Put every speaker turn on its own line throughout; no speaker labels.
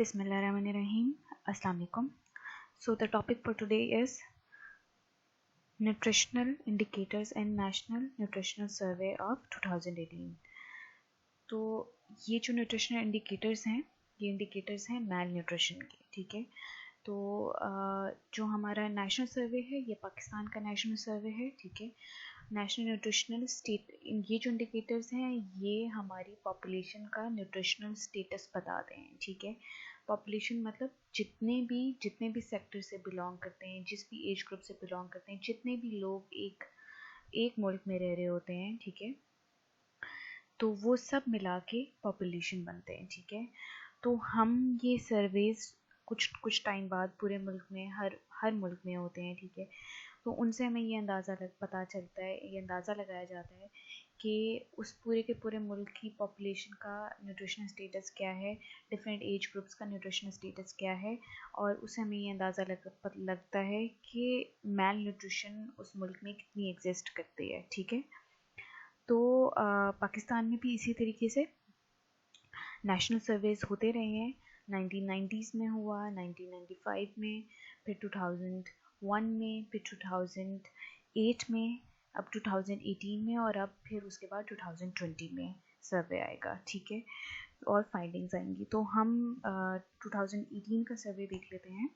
Bismillahirrahmanirrahim. Assalamu alaikum. So the topic for today is Nutritional Indicators and National Nutritional Survey of 2018. तो ये जो nutritional indicators हैं, ये indicators हैं मैल nutrition के, ठीक है। तो जो हमारा नेशनल सर्वे है, ये पाकिस्तान का नेशनल सर्वे है, ठीक है। नेशनल न्यूट्रिशनल स्टेट, ये जो इंडिकेटर्स हैं ये हमारी पॉपुलेशन का न्यूट्रिशनल स्टेटस बताते हैं, ठीक है। पॉपुलेशन मतलब जितने भी सेक्टर से बिलोंग करते हैं, जिस भी एज ग्रुप से बिलोंग करते हैं, जितने भी लोग एक मुल्क में रह रहे होते हैं, ठीक है, तो वो सब मिला के पॉपुलेशन बनते हैं, ठीक है। तो हम ये सर्वेज कुछ टाइम बाद पूरे मुल्क में हर मुल्क में होते हैं, ठीक है। तो उनसे हमें ये अंदाज़ा लगाया जाता है कि उस पूरे के पूरे मुल्क की पॉपुलेशन का न्यूट्रिशनल स्टेटस क्या है, डिफरेंट एज ग्रुप्स का न्यूट्रिशनल स्टेटस क्या है, और उससे हमें ये अंदाज़ा लगता है कि मैल न्यूट्रिशन उस मुल्क में कितनी एग्जिस्ट करती है, ठीक है। तो पाकिस्तान में भी इसी तरीके से नेशनल सर्वेज होते रहे हैं। 1990s में हुआ, 1995 में, फिर 2001 में, फिर 2008 में, अब 2018 में, और अब फिर उसके बाद 2020 में सर्वे आएगा, ठीक है, और फाइंडिंग्स आएंगी। तो हम 2018 का सर्वे देख लेते हैं।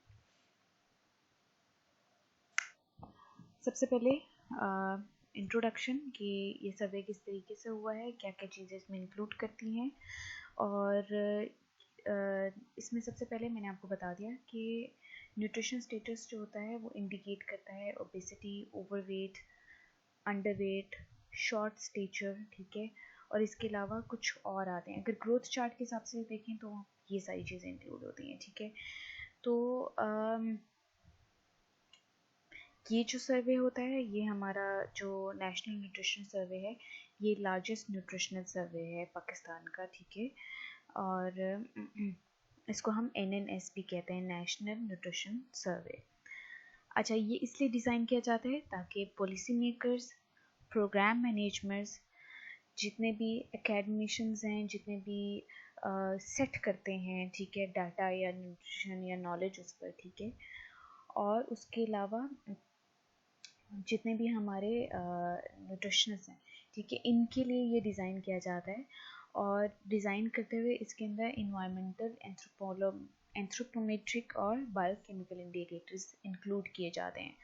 सबसे पहले इंट्रोडक्शन कि ये सर्वे किस तरीके से हुआ है, क्या क्या चीज़ें इसमें इंक्लूड करती हैं, और इसमें सबसे पहले मैंने आपको बता दिया कि न्यूट्रिशन स्टेटस जो होता है वो इंडिकेट करता है obesity, overweight, underweight, short stature, ठीक है, और इसके अलावा कुछ और आते हैं। अगर ग्रोथ चार्ट के हिसाब से देखें तो ये सारी चीज़ें इंक्लूड होती हैं, ठीक है। तो ये जो सर्वे होता है, ये हमारा जो नेशनल न्यूट्रिशन सर्वे है, ये लार्जेस्ट न्यूट्रिशनल सर्वे है पाकिस्तान का, ठीक है। और इसको हम NNSP कहते हैं, नेशनल न्यूट्रिशन सर्वे। अच्छा, ये इसलिए डिज़ाइन किया जाता है ताकि पॉलिसी मेकर्स, प्रोग्राम मैनेजर्स, जितने भी एकेडमिशियंस हैं, जितने भी सेट करते हैं, ठीक है, डाटा या न्यूट्रिशन या नॉलेज उस पर, ठीक है, और उसके अलावा जितने भी हमारे न्यूट्रिशनिस्ट हैं, ठीक है, इनके लिए ये डिज़ाइन किया जाता है। और डिज़ाइन करते हुए इसके अंदर इन्वायरमेंटल, एंथ्रोपोमेट्रिक और बायोकेमिकल इंडिकेटर्स इंक्लूड किए जाते हैं।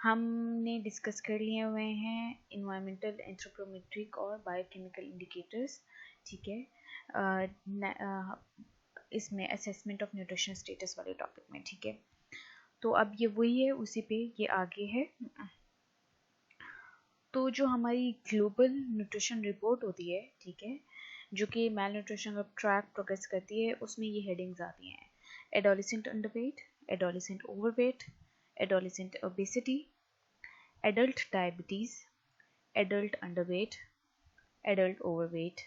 हमने डिस्कस कर लिए हुए हैं इन्वायरमेंटल, एंथ्रोपोमेट्रिक और बायोकेमिकल इंडिकेटर्स, ठीक है, इसमें असेसमेंट ऑफ न्यूट्रिशन स्टेटस वाले टॉपिक में, ठीक है। तो अब ये वही है, उसी पे ये आगे है। तो जो हमारी ग्लोबल न्यूट्रिशन रिपोर्ट होती है, ठीक है, जो कि मैल न्यूट्रिशन का ट्रैक प्रोग्रेस करती है, उसमें ये हेडिंग्स आती हैं: adolescent underweight, adolescent overweight, adolescent obesity, adult diabetes, adult underweight, adult overweight,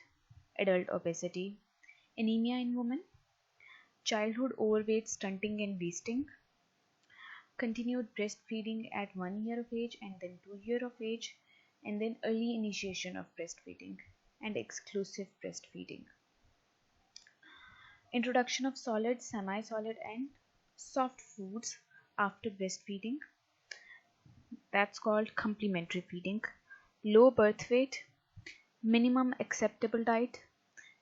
adult obesity, anaemia in women, childhood overweight, stunting and wasting, continued breastfeeding at 1 year of age and then 2 year of age, and then early initiation of breastfeeding and exclusive breastfeeding. Introduction of solid, semi-solid and soft foods after breastfeeding, that's called complementary feeding. Low birth weight, minimum acceptable diet,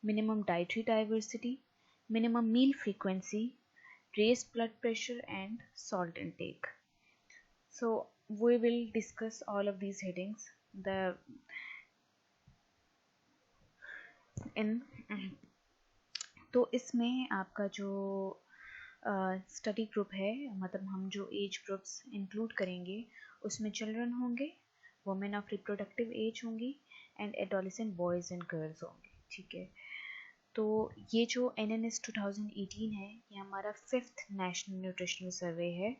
minimum dietary diversity, minimum meal frequency, raised blood pressure and salt intake. So we will discuss all of these headings तो इसमें आपका जो study group है, मतलब हम जो age groups include करेंगे उसमें चिल्ड्रन होंगे, वुमेन ऑफ रिप्रोडक्टिव एज होंगी, and adolescent boys and girls होंगे, ठीक है। तो ये जो NNS 2018 है, ये हमारा 5th नेशनल न्यूट्रिशनल सर्वे है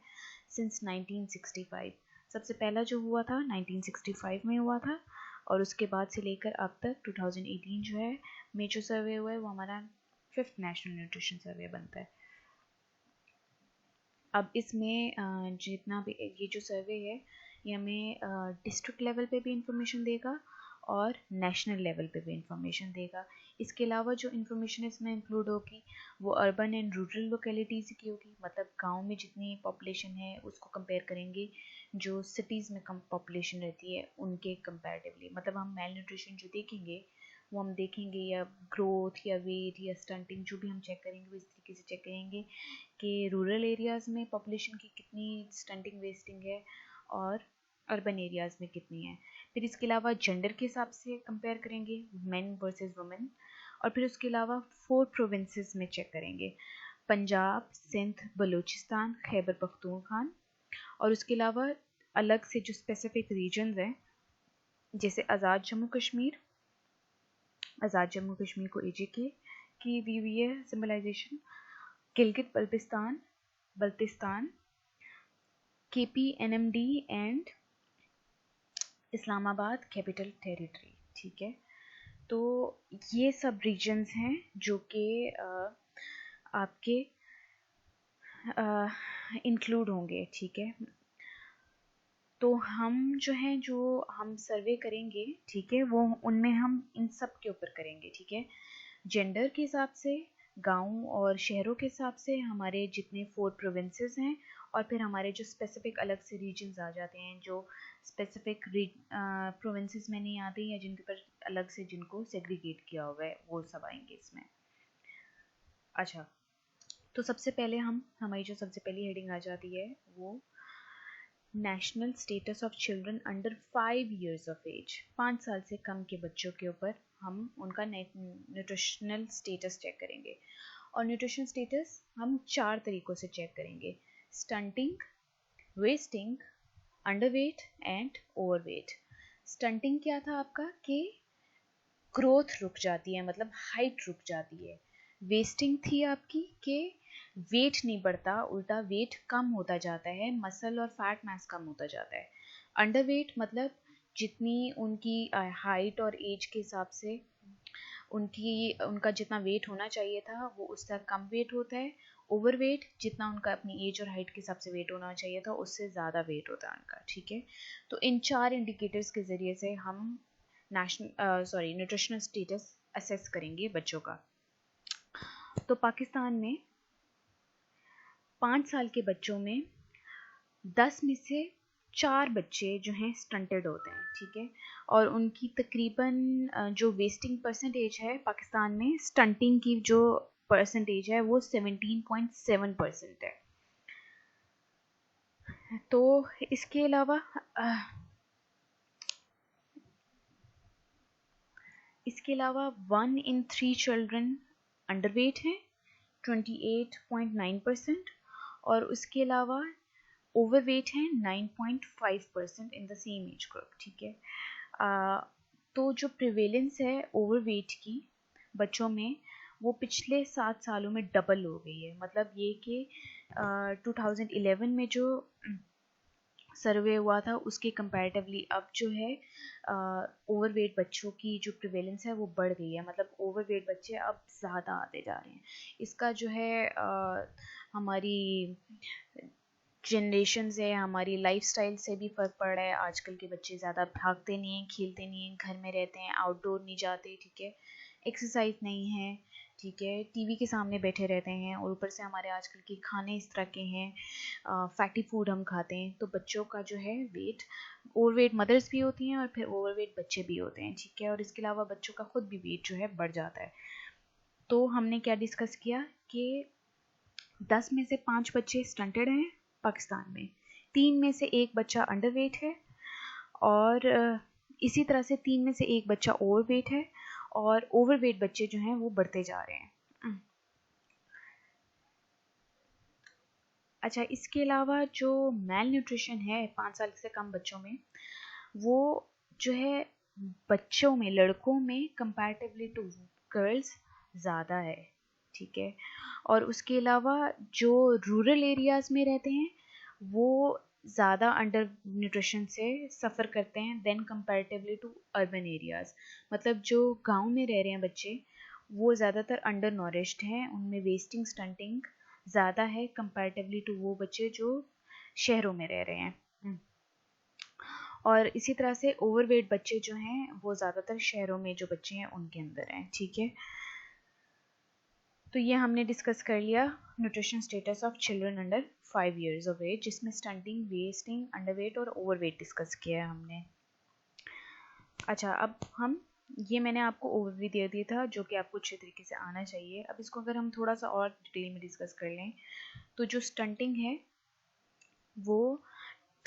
सिंस 1965। सबसे पहला जो हुआ था 1965 में हुआ था, और उसके बाद से लेकर अब तक 2018 जो है मेजर सर्वे हुआ है, वो हमारा 5th नेशनल न्यूट्रिशन सर्वे बनता है। अब इसमें जितना भी ये जो सर्वे है, ये हमें डिस्ट्रिक्ट लेवल पे भी इंफॉर्मेशन देगा और नेशनल लेवल पे भी इंफॉर्मेशन देगा। इसके अलावा जो इन्फॉर्मेशन इसमें इंक्लूड होगी वो अर्बन एंड रूरल लोकेलिटीज़ की होगी, मतलब गांव में जितनी पॉपुलेशन है उसको कंपेयर करेंगे जो सिटीज़ में कम पॉपुलेशन रहती है उनके कंपैरेटिवली। मतलब हम मेल न्यूट्रिशन जो देखेंगे वो हम देखेंगे या ग्रोथ या वेट या स्टंटिंग जो भी हम चेक करेंगे वो इस तरीके से चेक करेंगे कि रूरल एरियाज़ में पॉपुलेशन की कितनी स्टंटिंग वेस्टिंग है और अर्बन एरियाज़ में कितनी है। फिर इसके अलावा जेंडर के हिसाब से कंपेयर करेंगे मेन वर्सेस वुमेन, और फिर उसके अलावा 4 प्रोविंसेस में चेक करेंगे, पंजाब, सिंध, बलूचिस्तान, खैबर पख्तूनख्वा, और उसके अलावा अलग से जो स्पेसिफिक रीजन्स हैं जैसे आज़ाद जम्मू कश्मीर, आज़ाद जम्मू कश्मीर को AJK की दी हुई है symbolisation, Gilgit Baltistan, KPNMD and Islamabad capital territory. ठीक है, तो ये सब रीजन्स हैं जो कि आपके इंक्लूड होंगे। ठीक है, तो हम जो है जो हम सर्वे करेंगे, ठीक है, वो उनमें हम इन सब के ऊपर करेंगे। ठीक है, जेंडर के हिसाब से, गांव और शहरों के हिसाब से हमारे जितने 4 प्रोविंसेस हैं, और फिर हमारे जो स्पेसिफिक अलग से रीजन्स आ जाते हैं जो स्पेसिफिक प्रोविंसेस में नहीं आते या जिनके ऊपर अलग से जिनको सेग्रीगेट किया हुआ है वो सब आएंगे इसमें। अच्छा, तो सबसे पहले हमारी जो सबसे पहली हेडिंग आ जाती है वो national status of children under 5 years of age. 5 साल से कम के बच्चों के ऊपर हम उनका न्यूट्रिशनल स्टेटस चेक करेंगे। और न्यूट्रिशन स्टेटस हम 4 तरीक़ों से चेक करेंगे, stunting, wasting, underweight and overweight. Stunting क्या था आपका कि ग्रोथ रुक जाती है, मतलब हाइट रुक जाती है। वेस्टिंग थी आपकी कि वेट नहीं बढ़ता, उल्टा वेट कम होता जाता है, मसल और फैट मास कम होता जाता है। अंडरवेट मतलब जितनी उनकी हाइट और एज के हिसाब से उनका जितना वेट होना चाहिए था वो उससे कम वेट होता है। ओवरवेट जितना उनका अपनी एज और हाइट के हिसाब से वेट होना चाहिए था उससे ज़्यादा वेट होता है उनका। ठीक है, तो इन 4 इंडिकेटर्स के ज़रिए से हम न्यूट्रिशनल स्टेटस असेस करेंगे बच्चों का। तो पाकिस्तान में 5 साल के बच्चों में 10 में से 4 बच्चे जो हैं स्टंटेड होते हैं। ठीक है, और उनकी तकरीबन जो वेस्टिंग परसेंटेज है पाकिस्तान में, स्टंटिंग की जो परसेंटेज है वो 17.7% है। तो इसके अलावा इसके अलावा 1 in 3 चिल्ड्रन अंडरवेट हैं 28.9%, और उसके अलावा ओवरवेट है 9.5% in the same age group. ठीक है, तो जो प्रिवेलेंस है ओवरवेट की बच्चों में वो पिछले 7 सालों में डबल हो गई है। मतलब ये कि 2011 में जो सर्वे हुआ था उसके कंपैरेटिवली अब जो है ओवरवेट बच्चों की जो प्रिवेलेंस है वो बढ़ गई है। मतलब ओवरवेट बच्चे अब ज़्यादा आते जा रहे हैं। इसका जो है हमारी जनरेशन से, हमारी लाइफस्टाइल से भी फ़र्क पड़ रहा है। आजकल के बच्चे ज़्यादा भागते नहीं हैं, खेलते नहीं हैं, घर में रहते हैं, आउटडोर नहीं जाते। ठीक है, एक्सरसाइज नहीं है। ठीक है, टीवी के सामने बैठे रहते हैं, और ऊपर से हमारे आजकल के खाने इस तरह के हैं, फैटी फूड हम खाते हैं, तो बच्चों का जो है वेट, ओवरवेट मदर्स भी होती हैं और फिर ओवरवेट बच्चे भी होते हैं। ठीक है, और इसके अलावा बच्चों का खुद भी वेट जो है बढ़ जाता है। तो हमने क्या डिस्कस किया कि 10 में से 5 बच्चे स्टंटेड हैं पाकिस्तान में, 3 में से 1 बच्चा अंडरवेट है, और इसी तरह से 3 में से 1 बच्चा ओवरवेट है, और ओवरवेट बच्चे जो हैं वो बढ़ते जा रहे हैं। अच्छा, इसके अलावा जो मेल न्यूट्रिशन है 5 साल से कम बच्चों में, वो जो है बच्चों में, लड़कों में कंपैरेटिवली टू गर्ल्स ज़्यादा है। ठीक है, और उसके अलावा जो रूरल एरियाज़ में रहते हैं वो ज़्यादा अंडर न्यूट्रिशन से सफ़र करते हैं then comparatively to urban areas. मतलब जो गांव में रह रहे हैं बच्चे वो ज़्यादातर अंडर नॉरिश्ड हैं, उनमें वेस्टिंग स्टंटिंग ज़्यादा है कंपैरेटिवली टू वो बच्चे जो शहरों में रह रहे हैं। और इसी तरह से ओवरवेट बच्चे जो हैं वो ज़्यादातर शहरों में जो बच्चे हैं उनके अंदर हैं, ठीक है। तो ये हमने डिस्कस कर लिया nutrition status of children under 5 years of age, जिसमें स्टंटिंग, वेस्टिंग, अंडरवेट और ओवरवेट डिस्कस किया है हमने। अच्छा, अब हम ये मैंने आपको ओवरव्यू दे दिया था जो कि आपको अच्छे तरीके से आना चाहिए। अब इसको अगर हम थोड़ा सा और डिटेल में डिस्कस कर लें तो जो स्टंटिंग है वो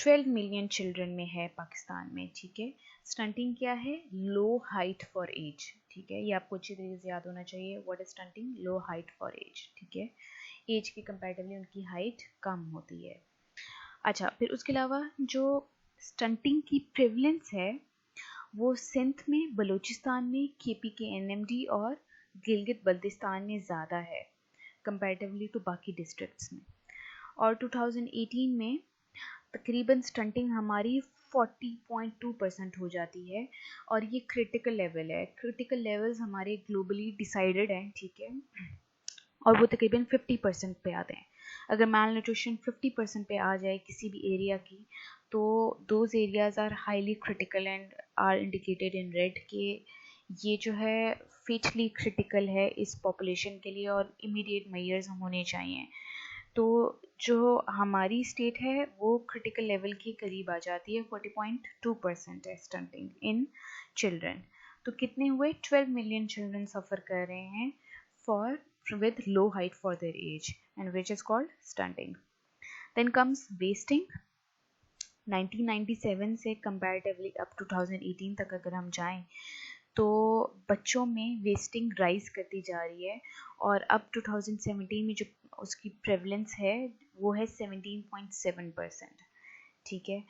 12 मिलियन चिल्ड्रन में है पाकिस्तान में, ठीक है। स्टंटिंग क्या है? लो हाइट फॉर एज, ठीक है। ये आपको अच्छी तरीके से याद होना चाहिए। What is stunting? Low height for age, ठीक है। एज के कंपैरेटिवली उनकी हाइट कम होती है। अच्छा, फिर उसके अलावा जो स्टंटिंग की प्रेवलेंस है वो सिंध में, बलूचिस्तान में, KPKNMD और गिलगित बल्तिस्तान में ज़्यादा है कंपैरेटिवली टू बाकी डिस्ट्रिक्ट्स में। और 2018 में तकरीबन स्टंटिंग हमारी 40.2% हो जाती है और ये क्रिटिकल लेवल है। क्रिटिकल लेवल्स हमारे ग्लोबली डिसाइडेड हैं, ठीक है, और वो तकरीबन 50% पे आते हैं। अगर माल न्यूट्रिशन 50% पे आ जाए किसी भी एरिया की तो those areas are highly critical and are indicated in red के ये जो है फेटली क्रिटिकल है इस पॉपुलेशन के लिए और इमीडिएट मेजर्स होने चाहिए। तो जो हमारी स्टेट है वो क्रिटिकल लेवल के करीब आ जाती है, 40.2% है स्टंटिंग इन चिल्ड्रन। तो कितने हुए? 12 मिलियन चिल्ड्रन सफ़र कर रहे हैं for with low height for their age and which is called stunting. Then comes wasting. 1997 से comparatively up 2018 तक अगर हम जाएं तो बच्चों में वेस्टिंग राइज करती जा रही है और अब 2017 में जो उसकी प्रेवलेंस है वो है 17.7%, ठीक है।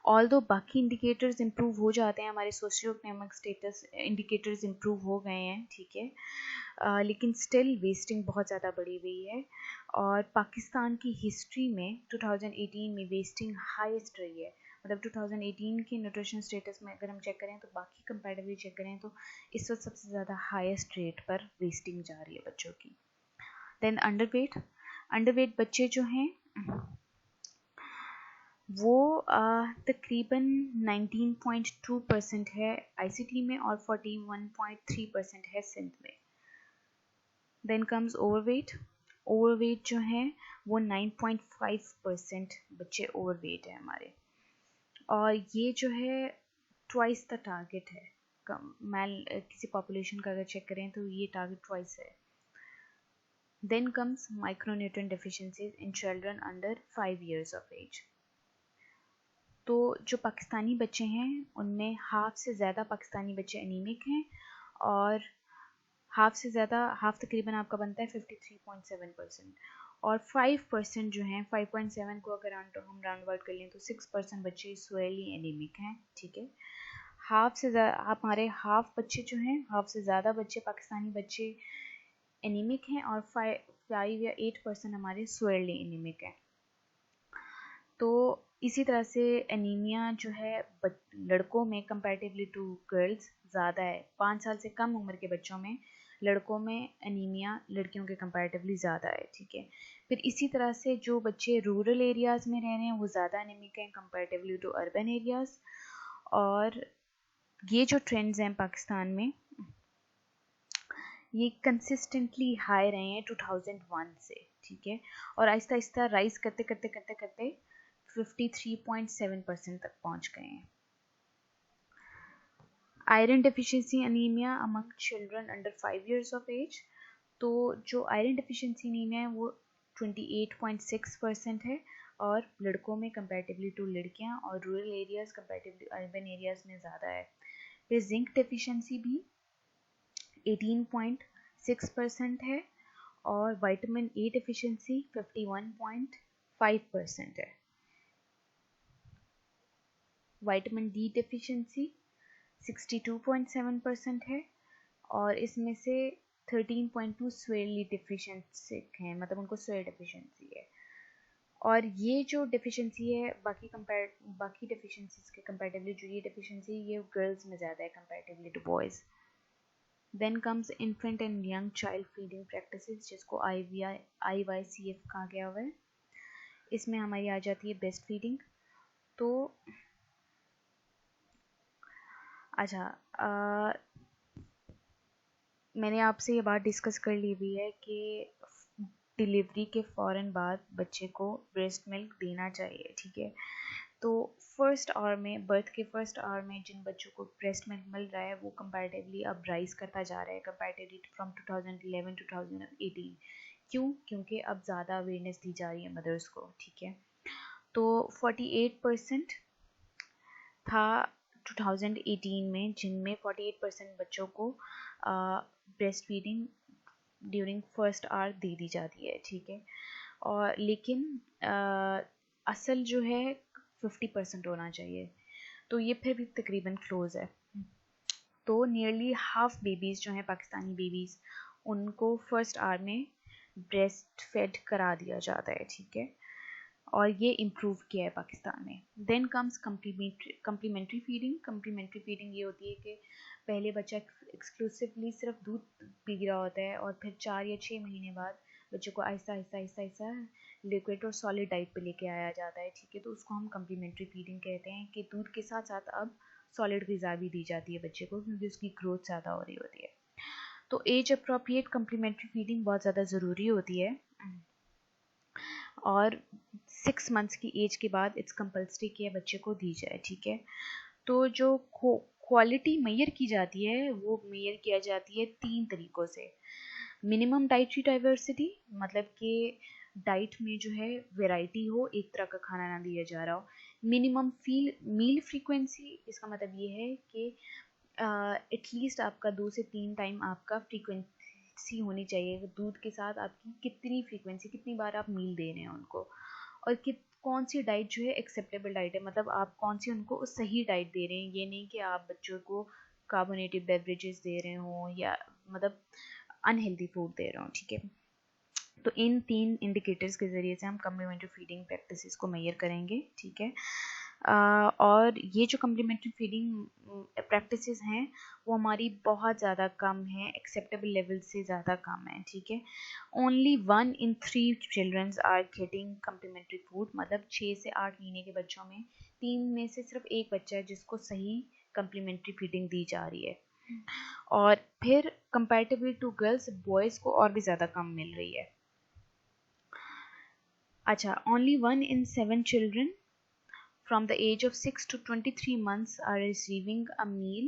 ऑल दो बाकी इंडिकेटर्स इम्प्रूव हो जाते हैं, हमारे socio economic status indicators improve हो गए हैं, ठीक है, लेकिन स्टिल वेस्टिंग बहुत ज़्यादा बढ़ी हुई है। और पाकिस्तान की हिस्ट्री में 2018 में वेस्टिंग हाईएस्ट रही है। मतलब 2018 की न्यूट्रिशन स्टेटस में अगर हम चेक करें तो बाकी कंपैरेटिवली चेक करें तो इस वक्त सबसे ज़्यादा हाईएस्ट रेट पर वेस्टिंग जा रही है बच्चों की। देन अंडरवेट बच्चे जो हैं वो तकरीबन 19.2% है ICT में और 41.3% है सिंध में। देन कम्स ओवरवेट जो है वो 9.5% बच्चे ओवरवेट है हमारे और ये जो है ट्वाइस द टारगेट है। किसी पॉपुलेशन का अगर चेक करें तो ये टारगेट ट्वाइस है। Then comes micronutrient deficiencies in children under 5 years of age. तो जो पाकिस्तानी बच्चे हैं उनमें हाफ से ज़्यादा पाकिस्तानी बच्चे एनीमिक हैं और हाफ तकरीबन आपका बनता है 53.7% और 5% जो हैं 5.7 को अगर हम राउंड अबाउट कर लें तो 6% बच्चे स्वेली एनीमिक हैं, ठीक है। हमारे हाफ बच्चे जो हैं, हाफ से ज़्यादा बच्चे पाकिस्तानी बच्चे एनीमिक हैं और 5 या 8% हमारे स्वेली एनीमिक हैं। तो इसी तरह से एनीमिया जो है लड़कों में कंपैरेटिवली टू गर्ल्स ज़्यादा है। 5 साल से कम उम्र के बच्चों में लड़कों में एनीमिया लड़कियों के कंपैरेटिवली ज़्यादा है, ठीक है। फिर इसी तरह से जो बच्चे रूरल एरियाज़ में रह रहे हैं वो ज़्यादा एनीमिक हैं कंपैरेटिवली टू अर्बन एरियाज़। और ये जो ट्रेंड्स हैं पाकिस्तान में ये कंसिस्टेंटली हाई रहे हैं 2001 से, ठीक है, और आहिस्ता आहिस्ता राइज करते करते करते करते 53.7% तक पहुंच गए हैं। Iron deficiency anaemia among children under 5 years of age. तो जो आयरन डेफिशिएंसी अनीमिया है वो 28.6% है और लड़कों में कंपैरेटिवली टू लड़कियां और rural areas comparatively urban areas में ज़्यादा है। फिर जिंक डेफिशिएंसी भी 18.6% है और विटामिन ए डेफिशिएंसी 51.5% है। विटामिन डी डेफिशिएंसी 62.7% है और इसमें से 13.2 स्वेली डेफिशिएंसिक हैं, मतलब उनको स्वेल डेफिशिएंसी है। और ये जो डेफिशिएंसी है बाकी डेफिशिएंसीज के कंपैरेटिवली जो ये डेफिशिएंसी ये गर्ल्स में ज़्यादा है comparatively to boys. Then comes infant and young child feeding practices जिसको IYCF कहा गया हुआ है। इसमें हमारी आ जाती है ब्रेस्ट फीडिंग। तो अच्छा, मैंने आपसे ये बात डिस्कस कर ली हुई है कि डिलीवरी के फ़ौरन बाद बच्चे को ब्रेस्ट मिल्क देना चाहिए, ठीक है। तो फर्स्ट आवर में, बर्थ के फर्स्ट आवर में जिन बच्चों को ब्रेस्ट मिल्क मिल रहा है वो कंपैरेटिवली अब राइज करता जा रहा है कंपैरेटिवली फ्रॉम 2011 टू 2018। क्यों? क्योंकि अब ज़्यादा अवेयरनेस दी जा रही है मदर्स को, ठीक है। तो 48% था 2018 में, जिनमें 48% बच्चों को breast feeding during first hour दे दी जाती है, ठीक है। और लेकिन असल जो है 50% होना चाहिए, तो ये फिर भी तकरीबन क्लोज है। तो नियरली हाफ बेबीज़ जो हैं पाकिस्तानी बेबीज़, उनको फर्स्ट आवर में ब्रेस्ट फेड करा दिया जाता है, ठीक है। और ये इम्प्रूव किया है पाकिस्तान में। Then comes complementary feeding. Complementary feeding ये होती है कि पहले बच्चा एक्सक्लूसिवली सिर्फ दूध पी रहा होता है और फिर 4 या 6 महीने बाद बच्चों को आहिस्ता आहिस्ता आहिस्ता आहिस्ता लिक्विड और सॉलिड डाइट पे लेके आया जाता है, ठीक है। तो उसको हम कम्प्लीमेंट्री फीडिंग कहते हैं कि दूध के साथ साथ अब सॉलिड ग़िज़ा भी दी जाती है बच्चे को, क्योंकि उसकी ग्रोथ ज़्यादा हो रही होती है। तो एज अप्रोप्रिएट कम्प्लीमेंट्री फीडिंग बहुत ज़्यादा ज़रूरी होती है, और 6 मंथ्स की एज के बाद इट्स कंपल्सरी कि बच्चे को दी जाए, ठीक है। तो जो क्वालिटी मेजर की जाती है वो मेजर किया जाती है 3 तरीक़ों से। मिनिमम डाइटरी डाइवर्सिटी, मतलब कि डाइट में जो है वैरायटी हो, एक तरह का खाना ना दिया जा रहा हो। मिनिमम मील फ्रीक्वेंसी, इसका मतलब ये है कि एटलीस्ट आपका 2 से 3 टाइम आपका फ्रीक्वेंसी होनी चाहिए। दूध के साथ आपकी कितनी फ्रीक्वेंसी, कितनी बार आप मील दे रहे हैं उनको, और कौन सी डाइट जो है एक्सेप्टेबल डाइट है, मतलब आप कौन सी उनको सही डाइट दे रहे हैं। ये नहीं कि आप बच्चों को कार्बोनेटेड बेवरेजेस दे रहे हो या मतलब अनहेल्दी फूड दे रहे हो, ठीक है। तो इन 3 इंडिकेटर्स के ज़रिए से हम कम्प्लीमेंट्री फीडिंग प्रैक्टिसेस को मेजर करेंगे, ठीक है। और ये जो कम्प्लीमेंट्री फीडिंग प्रैक्टिसेस हैं वो हमारी बहुत ज़्यादा कम है, एक्सेप्टेबल लेवल से ज़्यादा कम है, ठीक है। Only 1 in 3 childrens are getting complementary food, मतलब 6 से 8 महीने के बच्चों में 3 में से सिर्फ एक बच्चा है जिसको सही कम्प्लीमेंट्री फीडिंग दी जा रही है। और फिर कंपैरेटिवली टू गर्ल्स, बॉयज़ को और भी ज़्यादा कम मिल रही है। अच्छा, only 1 in 7 children from the age of 6 to 23 months are receiving a meal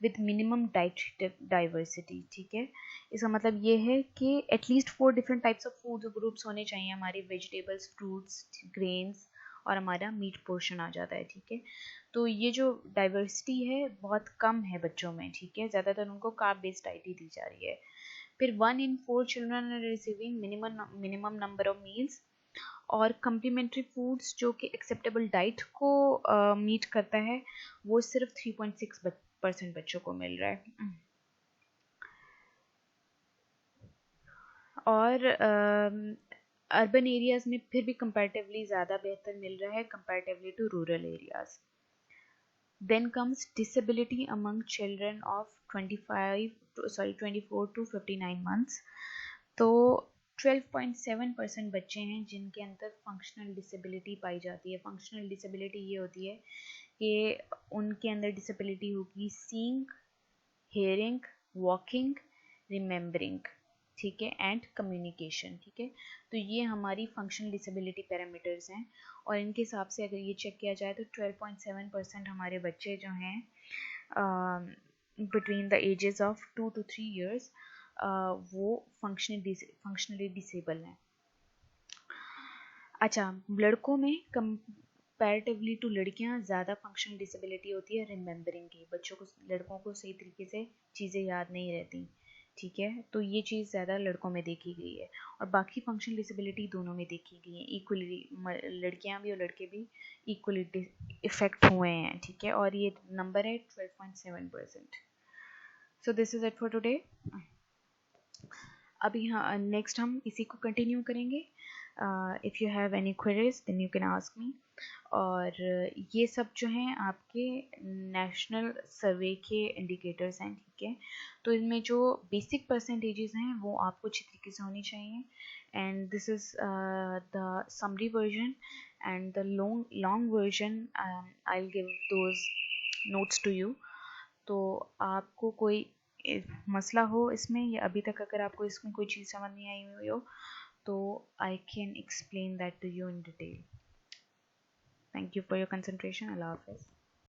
with minimum dietary diversity, ठीक है। इसका मतलब ये है कि at least 4 different types of food groups होने चाहिए हमारे, वेजिटेबल्स, फ्रूट्स, ग्रेन्स, और हमारा मीट पोर्शन आ जाता है, ठीक है। तो ये जो डाइवर्सिटी है बहुत कम है बच्चों में, ठीक है। ज़्यादातर उनको कार्ब बेस्ड डाइट ही दी जा रही है। फिर 1 in 4 children are receiving minimum number of meals, और कम्प्लीमेंट्री फूड्स जो कि एक्सेप्टेबल डाइट को मीट करता है वो सिर्फ 3.6% बच्चों को मिल रहा है। और अर्बन एरियाज़ में फिर भी कंपैरेटिवली ज़्यादा बेहतर मिल रहा है comparatively to rural areas. Then comes disability among children of 24 to 59 months। तो 12.7% बच्चे हैं जिनके अंदर फंक्शनल डिसेबिलिटी पाई जाती है। फंक्शनल डिसेबिलिटी ये होती है कि उनके अंदर डिसेबिलिटी होगी सीइंग, हेयरिंग, वॉकिंग, रिमेम्बरिंग, ठीक है, एंड कम्युनिकेशन, ठीक है। तो ये हमारी फंक्शनल डिसेबिलिटी पैरामीटर्स हैं, और इनके हिसाब से अगर ये चेक किया जाए तो 12.7% हमारे बच्चे जो हैं between the ages of 2 to 3 years वो फंक्शनली डिसेबल हैं। अच्छा, लड़कों में कंपैरेटिवली टू लड़कियां ज़्यादा फंक्शनल डिसेबिलिटी होती है रिमेम्बरिंग की। बच्चों को, लड़कों को सही तरीके से चीज़ें याद नहीं रहती, ठीक है। तो ये चीज़ ज़्यादा लड़कों में देखी गई है, और बाकी फंक्शनल डिसेबिलिटी दोनों में देखी गई है इक्वली। लड़कियां भी और लड़के भी इक्वली इफेक्ट हुए हैं, ठीक है। और ये नंबर है 12.7%। So this is it for today. अभी हाँ, नेक्स्ट हम इसी को कंटिन्यू करेंगे। If you have any queries then you can ask me. और ये सब जो हैं आपके नेशनल सर्वे के इंडिकेटर्स हैं, ठीक है। तो इनमें जो बेसिक परसेंटेजेस हैं वो आपको अच्छी तरीके से होनी चाहिए, and this is the summary version, and the long version I will give those notes to you. तो आपको कोई मसला हो इसमें, या अभी तक अगर आपको इसमें कोई चीज़ समझ नहीं आई हुई हो, तो I can explain that to you in detail. Thank you for your concentration. Allah Hafiz.